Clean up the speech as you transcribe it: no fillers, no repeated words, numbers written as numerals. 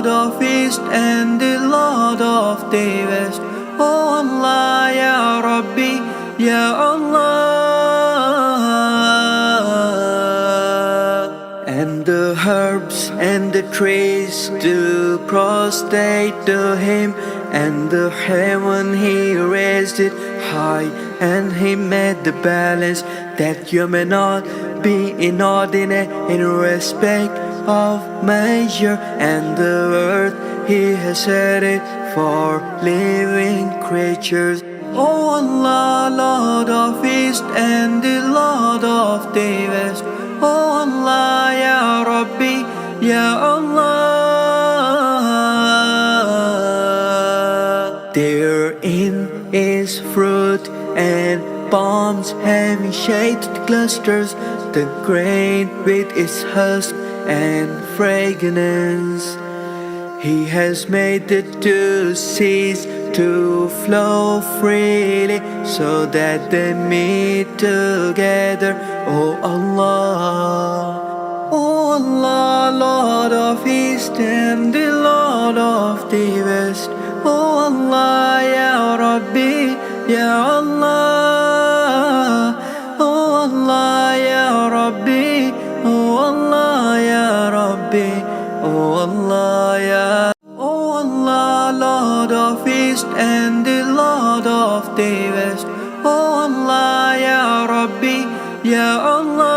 Lord of East and the Lord of the West. Oh Allah, Ya Rabbi, Ya Allah. And the herbs and the trees do prostrate to him, and the heaven he raised it high, and he made the balance that you may not be inordinate in respect of measure, and the earth he has set it for living creatures. Oh Allah, Lord of East and the Lord of the West. Oh Allah, Ya Rabbi, Ya Allah. Therein is fruit and palms having shaded clusters, the grain with its husk and fragrance. He has made the two seas to flow freely, so that they meet together. Oh Allah, oh Allah, Lord of East and the Lord of the West. Oh Allah, Ya Rabbi, Ya Allah. Oh Allah, Ya Rabbi, oh Allah, Ya Rabbi, oh Allah, Ya. Oh Allah, Lord of East and the Lord of the West. Oh Allah, Ya Rabbi, Ya Allah.